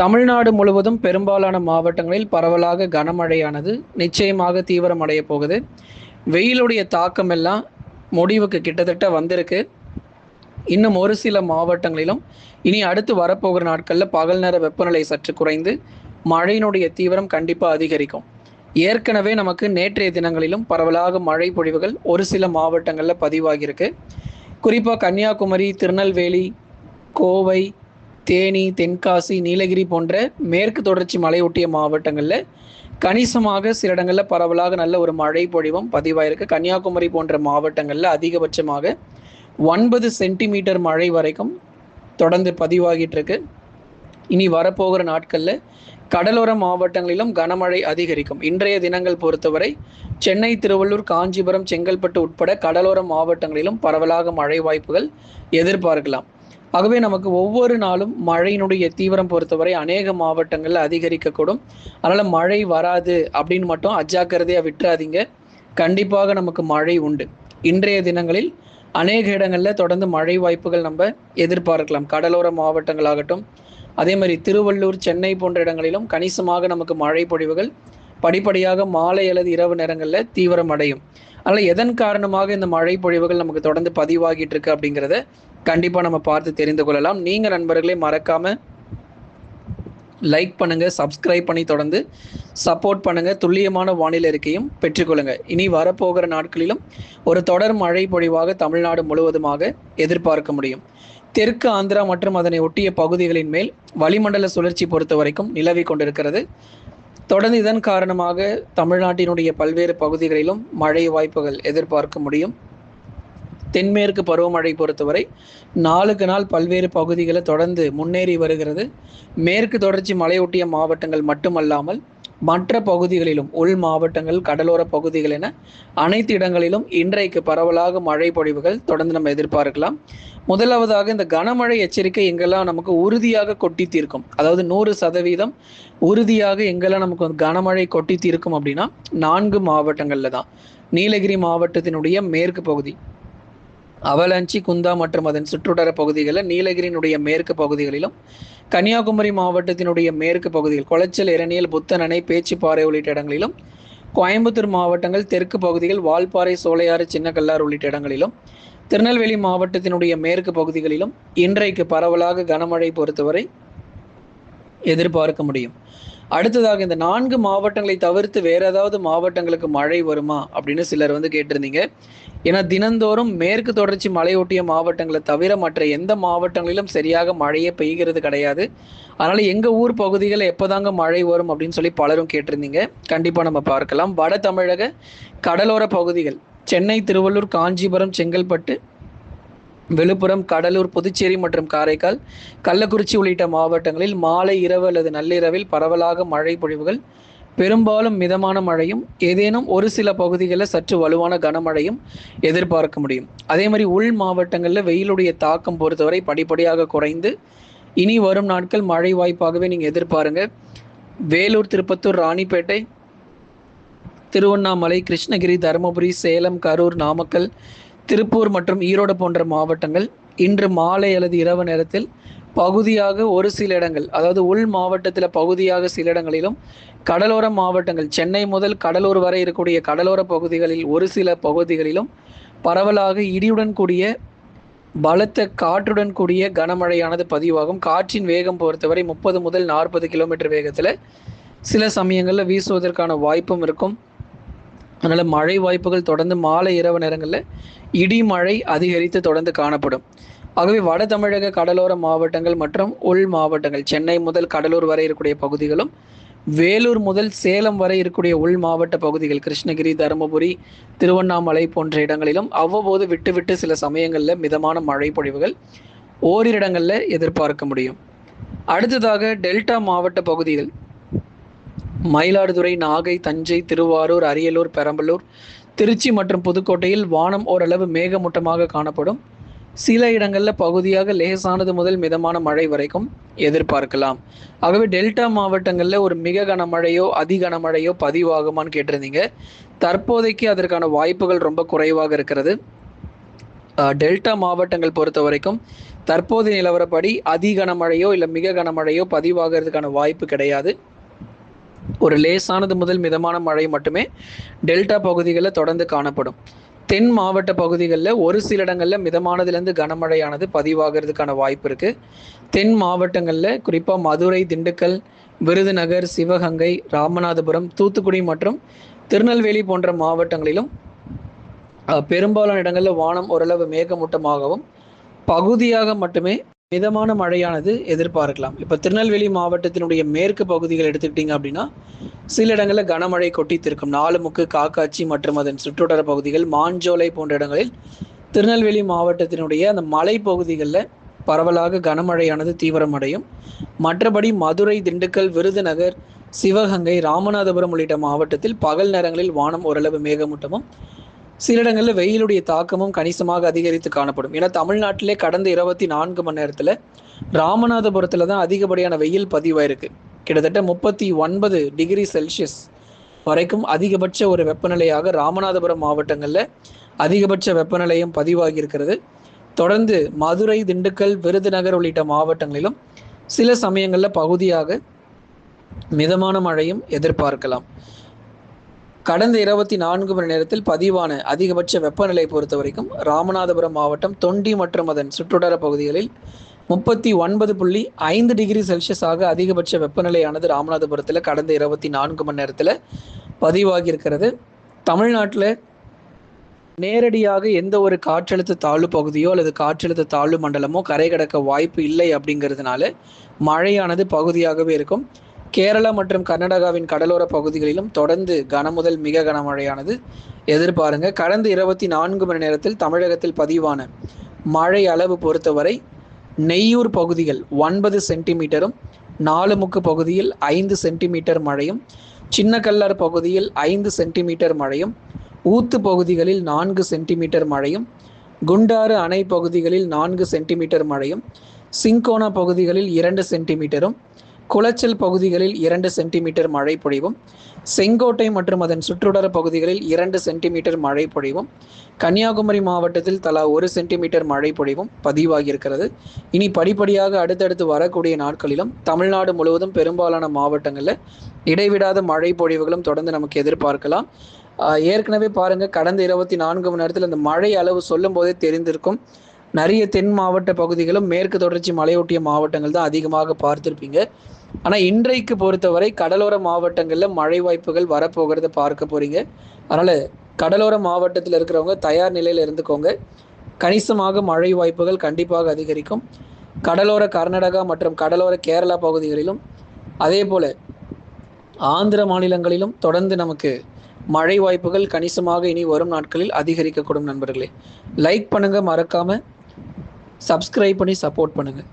தமிழ்நாடு முழுவதும் பெரும்பாலான மாவட்டங்களில் பரவலாக கனமழையானது நிச்சயமாக தீவிரமடைய போகுது. வெயிலுடைய தாக்கம் எல்லாம் முடிவுக்கு கிட்டத்தட்ட வந்திருக்கு. இன்னும் ஒரு சில மாவட்டங்களிலும் இனி அடுத்து வரப்போகிற நாட்களில் பகல் நேர வெப்பநிலை சற்று குறைந்து மழையினுடைய தீவிரம் கண்டிப்பாக அதிகரிக்கும். ஏற்கனவே நமக்கு நேற்றைய தினங்களிலும் பரவலாக மழை பொழிவுகள் ஒரு சில மாவட்டங்களில் பதிவாகியிருக்கு. குறிப்பாக கன்னியாகுமரி, திருநெல்வேலி, கோவை, தேனி, தென்காசி, நீலகிரி போன்ற மேற்கு தொடர்ச்சி மலையொட்டிய மாவட்டங்களில் கணிசமாக சில இடங்களில் பரவலாக நல்ல ஒரு மழை பொழிவும் பதிவாயிருக்கு. கன்னியாகுமரி போன்ற மாவட்டங்களில் அதிகபட்சமாக 9 சென்டிமீட்டர் மழை வரைக்கும் தொடர்ந்து பதிவாகிட்டு இருக்கு. இனி வரப்போகிற நாட்களில் கடலோர மாவட்டங்களிலும் கனமழை அதிகரிக்கும். இன்றைய தினங்கள் பொறுத்தவரை சென்னை, திருவள்ளூர், காஞ்சிபுரம், செங்கல்பட்டு உட்பட கடலோர மாவட்டங்களிலும் பரவலாக மழை வாய்ப்புகள் எதிர்பார்க்கலாம். ஆகவே நமக்கு ஒவ்வொரு நாளும் மழையினுடைய தீவிரம் பொறுத்தவரை அநேக மாவட்டங்களில் அதிகரிக்கக்கூடும். அதனால் மழை வராது அப்படின்னு மட்டும் அஜாக்கிரதையாக விட்டுறாதீங்க. கண்டிப்பாக நமக்கு மழை உண்டு. இன்றைய தினங்களில் அநேக இடங்களில் தொடர்ந்து மழை வாய்ப்புகள் நம்ம எதிர்பார்க்கலாம். கடலோர மாவட்டங்களாகட்டும், அதே மாதிரி திருவள்ளூர், சென்னை போன்ற இடங்களிலும் கணிசமாக நமக்கு மழை பொழிவுகள் படிப்படியாக மாலை அல்லது இரவு நேரங்களில் தீவிரம் அடையும். அதனால் எதன் காரணமாக இந்த மழை பொழிவுகள் நமக்கு தொடர்ந்து பதிவாகிட்டு இருக்கு அப்படிங்கிறத கண்டிப்பாக நம்ம பார்த்து தெரிந்து கொள்ளலாம். நீங்கள் நண்பர்களே மறக்காமல் லைக் பண்ணுங்கள், சப்ஸ்கிரைப் பண்ணி தொடர்ந்து சப்போர்ட் பண்ணுங்கள். துல்லியமான வானிலை அறிக்கையும் பெற்றுக்கொள்ளுங்கள். இனி வரப்போகிற நாட்களிலும் ஒரு தொடர் மழை பொழிவாக தமிழ்நாடு முழுவதுமாக எதிர்பார்க்க முடியும். தெற்கு ஆந்திரா மற்றும் அதனை ஒட்டிய பகுதிகளின் மேல் வளிமண்டல சுழற்சி பொறுத்த வரைக்கும் நிலவி கொண்டிருக்கிறது. தொடர்ந்து இதன் காரணமாக தமிழ்நாட்டினுடைய பல்வேறு பகுதிகளிலும் மழை வாய்ப்புகள் எதிர்பார்க்க முடியும். தென்மேற்கு பருவமழை பொறுத்தவரை நாளுக்கு நாள் பல்வேறு பகுதிகளை தொடர்ந்து முன்னேறி வருகிறது. மேற்கு தொடர்ச்சி மலையொட்டிய மாவட்டங்கள் மட்டுமல்லாமல் மற்ற பகுதிகளிலும் உள் மாவட்டங்கள், கடலோர பகுதிகள் என அனைத்து இடங்களிலும் இன்றைக்கு பரவலாக மழை பொழிவுகள் தொடர்ந்து நம்ம எதிர்பார்க்கலாம். முதலாவதாக இந்த கனமழை எச்சரிக்கை எங்கெல்லாம் நமக்கு உறுதியாக கொட்டி தீர்க்கும், அதாவது 100% உறுதியாக எங்கெல்லாம் நமக்கு கனமழை கொட்டி தீர்க்கும் அப்படின்னா 4 மாவட்டங்களில் தான். நீலகிரி மாவட்டத்தினுடைய மேற்கு பகுதி, அவலாஞ்சி, குந்தா மற்றும் அதன் சுற்றுவட்டார பகுதிகளில் நீலகிரியினுடைய மேற்கு பகுதிகளிலும், கன்னியாகுமரி மாவட்டத்தினுடைய மேற்கு பகுதிகள் குளச்சல், இரணியல், புத்தனணை, பேச்சிப்பாறை உள்ளிட்ட இடங்களிலும், கோயம்புத்தூர் மாவட்டங்கள் தெற்கு பகுதிகள் வால்பாறை, சோலையாறு, சின்னக்கல்லாறு உள்ளிட்ட இடங்களிலும், திருநெல்வேலி மாவட்டத்தினுடைய மேற்கு பகுதிகளிலும் இன்றைக்கு பரவலாக கனமழை பொறுத்தவரை எதிர்பார்க்க முடியும். அடுத்ததாக இந்த 4 மாவட்டங்களை தவிர்த்து வேற ஏதாவது மாவட்டங்களுக்கு மழை வருமா அப்படின்னு சிலர் கேட்டிருந்தீங்க. ஏன்னா தினந்தோறும் மேற்கு தொடர்ச்சி மலையொட்டிய மாவட்டங்களை தவிர மற்ற எந்த மாவட்டங்களிலும் சரியாக மழையே பெய்கிறது கிடையாது. அதனால எங்க ஊர் பகுதிகள் எப்போதாங்க மழை வரும் அப்படின்னு சொல்லி பலரும் கேட்டிருந்தீங்க. கண்டிப்பா நம்ம பார்க்கலாம். வட தமிழக கடலோர பகுதிகள் சென்னை, திருவள்ளூர், காஞ்சிபுரம், செங்கல்பட்டு, விழுப்புரம், கடலூர், புதுச்சேரி மற்றும் காரைக்கால், கள்ளக்குறிச்சி உள்ளிட்ட மாவட்டங்களில் மாலை, இரவு அல்லது நள்ளிரவில் பரவலாக மழை பொழிவுகள், பெரும்பாலும் மிதமான மழையும் ஏதேனும் ஒரு சில பகுதிகளில் சற்று வலுவான கனமழையும் எதிர்பார்க்க முடியும். அதே மாதிரி உள் மாவட்டங்களில் வெயிலுடைய தாக்கம் பொறுத்தவரை படிப்படியாக குறைந்து இனி வரும் நாட்கள் மழை வாய்ப்பாகவே நீங்கள் எதிர்பாருங்க. வேலூர், திருப்பத்தூர், ராணிப்பேட்டை, திருவண்ணாமலை, கிருஷ்ணகிரி, தருமபுரி, சேலம், கரூர், நாமக்கல், திருப்பூர் மற்றும் ஈரோடு போன்ற மாவட்டங்கள் இன்று மாலை அல்லது இரவு நேரத்தில் பகுதியாக ஒரு சில இடங்கள், அதாவது உள் மாவட்டத்தில் பகுதியாக சில இடங்களிலும், கடலோர மாவட்டங்கள் சென்னை முதல் கடலூர் வரை இருக்கக்கூடிய கடலோர பகுதிகளில் ஒரு சில பகுதிகளிலும் பரவலாக இடியுடன் கூடிய பலத்த காற்றுடன் கூடிய கனமழையானது பதிவாகும். காற்றின் வேகம் பொறுத்தவரை 30 முதல் 40 கிலோமீட்டர் வேகத்தில் சில சமயங்களில் வீசுவதற்கான வாய்ப்பும் இருக்கும். அதனால் மழை வாய்ப்புகள் தொடர்ந்து மாலை இரவு நேரங்களில் இடி மழை அதிகரித்து தொடர்ந்து காணப்படும். ஆகவே வட தமிழக கடலோர மாவட்டங்கள் மற்றும் உள் மாவட்டங்கள் சென்னை முதல் கடலூர் வரை இருக்கக்கூடிய பகுதிகளும், வேலூர் முதல் சேலம் வரை இருக்கக்கூடிய உள் மாவட்ட பகுதிகள் கிருஷ்ணகிரி, தருமபுரி, திருவண்ணாமலை போன்ற இடங்களிலும் அவ்வப்போது விட்டு விட்டு சில சமயங்களில் மிதமான மழை பொழிவுகள் ஓரிரு இடங்களில் எதிர்பார்க்க முடியும். அடுத்ததாக டெல்டா மாவட்ட பகுதிகள் மயிலாடுதுறை, நாகை, தஞ்சை, திருவாரூர், அரியலூர், பெரம்பலூர், திருச்சி மற்றும் புதுக்கோட்டையில் வானம் ஓரளவு மேகமூட்டமாக காணப்படும். சில இடங்களில் பகுதியாக லேசானது முதல் மிதமான மழை வரைக்கும் எதிர்பார்க்கலாம். ஆகவே டெல்டா மாவட்டங்களில் ஒரு மிக கனமழையோ அதி கனமழையோ பதிவாகுமான்னு கேட்டிருந்தீங்க. தற்போதைக்கு அதற்கான வாய்ப்புகள் ரொம்ப குறைவாக இருக்கிறது. டெல்டா மாவட்டங்கள் பொறுத்த வரைக்கும் தற்போதைய நிலவரப்படி அதி கனமழையோ இல்லை மிக கனமழையோ பதிவாகிறதுக்கான வாய்ப்பு கிடையாது. ஒரு லேசானது முதல் மிதமான மழை மட்டுமே டெல்டா பகுதிகளில் தொடர்ந்து காணப்படும். தென் மாவட்ட பகுதிகளில் ஒரு சில இடங்களில் மிதமானதுலேருந்து கனமழையானது பதிவாகிறதுக்கான வாய்ப்பு இருக்குது. தென் மாவட்டங்களில் குறிப்பாக மதுரை, திண்டுக்கல், விருதுநகர், சிவகங்கை, ராமநாதபுரம், தூத்துக்குடி மற்றும் திருநெல்வேலி போன்ற மாவட்டங்களிலும் பெரும்பாலான இடங்களில் வானம் ஓரளவு மேகமூட்டமாகவும் பகுதியாக மட்டுமே மிதமான மழையானது எதிர்பார்க்கலாம். இப்போ திருநெல்வேலி மாவட்டத்தினுடைய மேற்கு பகுதிகள் எடுத்துக்கிட்டிங்க அப்படின்னா சில இடங்களில் கனமழை கொட்டித்திருக்கும். நாலுமுக்கு, காக்காட்சி மற்றும் அதன் சுற்றுவட்டார பகுதிகள், மாஞ்சோலை போன்ற இடங்களில் திருநெல்வேலி மாவட்டத்தினுடைய அந்த மலை பகுதிகளில் பரவலாக கனமழையானது தீவிரமடையும். மற்றபடி மதுரை, திண்டுக்கல், விருதுநகர், சிவகங்கை, ராமநாதபுரம் உள்ளிட்ட மாவட்டத்தில் பகல் நேரங்களில் வானம் ஓரளவு மேகமூட்டமும் சில இடங்களில் வெயிலுடைய தாக்கமும் கணிசமாக அதிகரித்து காணப்படும். ஏன்னா தமிழ்நாட்டிலே கடந்த 24 மணி நேரத்தில் ராமநாதபுரத்தில் தான் அதிகப்படியான வெயில் பதிவாயிருக்கு. கிட்டத்தட்ட 39 டிகிரி செல்சியஸ் வரைக்கும் அதிகபட்ச ஒரு வெப்பநிலையாக ராமநாதபுரம் மாவட்டங்களில் அதிகபட்ச வெப்பநிலையும் பதிவாகி இருக்கிறது. தொடர்ந்து மதுரை, திண்டுக்கல், விருதுநகர் உள்ளிட்ட மாவட்டங்களிலும் சில சமயங்களில் பகுதியாக மிதமான மழையும் எதிர்பார்க்கலாம். கடந்த 24 மணி நேரத்தில் பதிவான அதிகபட்ச வெப்பநிலை பொறுத்த வரைக்கும் ராமநாதபுரம் மாவட்டம் தொண்டி மற்றும் அதன் சுற்றுவட்டார பகுதிகளில் 39.5 டிகிரி செல்சியஸாக அதிகபட்ச வெப்பநிலையானது ராமநாதபுரத்தில் கடந்த 24 மணி நேரத்தில் பதிவாகி இருக்கிறது. தமிழ்நாட்டில் நேரடியாக எந்த ஒரு காற்றழுத்த தாழ்வு பகுதியோ அல்லது காற்றழுத்த தாழ்வு மண்டலமோ கரை கடக்க வாய்ப்பு இல்லை. அப்படிங்கிறதுனால மழையானது பகுதியாகவே இருக்கும். கேரளா மற்றும் கர்நாடகாவின் கடலோர பகுதிகளிலும் தொடர்ந்து கனமுதல் மிக கனமழையானது எதிர்பாருங்க. கடந்த 24 மணி நேரத்தில் தமிழகத்தில் பதிவான மழை அளவு பொறுத்தவரை நெய்யூர் பகுதிகள் 9 சென்டிமீட்டரும், நாலுமுக்கு பகுதியில் 5 சென்டிமீட்டர் மழையும், சின்னக்கல்லார் பகுதியில் 5 சென்டிமீட்டர் மழையும், ஊத்து பகுதிகளில் 4 சென்டிமீட்டர் மழையும், குண்டாறு அணை பகுதிகளில் 4 சென்டிமீட்டர் மழையும், சிங்கோனா பகுதிகளில் 2 சென்டிமீட்டரும், குளச்சல் பகுதிகளில் 2 சென்டிமீட்டர் மழை பொழிவும், செங்கோட்டை மற்றும் அதன் சுற்றுவட்டார பகுதிகளில் 2 சென்டிமீட்டர் மழை பொழிவும், கன்னியாகுமரி மாவட்டத்தில் தலா 1 சென்டிமீட்டர் மழை பொழிவும் பதிவாகி இருக்கிறது. இனி படிப்படியாக அடுத்தடுத்து வரக்கூடிய நாட்களிலும் தமிழ்நாடு முழுவதும் பெரும்பாலான மாவட்டங்களில் இடைவிடாத மழை பொழிவுகளும் தொடர்ந்து நமக்கு எதிர்பார்க்கலாம். ஏற்கனவே பாருங்க, கடந்த 24 மணி நேரத்தில் அந்த மழை அளவு சொல்லும் போதே தெரிந்திருக்கும். நிறைய தென் மாவட்ட பகுதிகளும் மேற்கு தொடர்ச்சி மலையொட்டிய மாவட்டங்கள் தான் அதிகமாக பார்த்துருப்பீங்க. ஆனால் இன்றைக்கு பொறுத்தவரை கடலோர மாவட்டங்களில் மழை வாய்ப்புகள் வரப்போகிறத பார்க்க போகிறீங்க. அதனால் கடலோர மாவட்டத்தில் இருக்கிறவங்க தயார் நிலையில் இருந்துக்கோங்க. கணிசமாக மழை வாய்ப்புகள் கண்டிப்பாக அதிகரிக்கும். கடலோர கர்நாடகா மற்றும் கடலோர கேரளா பகுதிகளிலும் அதே போல் ஆந்திர மாநிலங்களிலும் தொடர்ந்து நமக்கு மழை வாய்ப்புகள் கணிசமாக இனி வரும் நாட்களில் அதிகரிக்கக்கூடும். நண்பர்களே, லைக் பண்ணுங்கள், மறக்காமல் சப்ஸ்கிரைப் பண்ணி சப்போர்ட் பண்ணுங்கள்.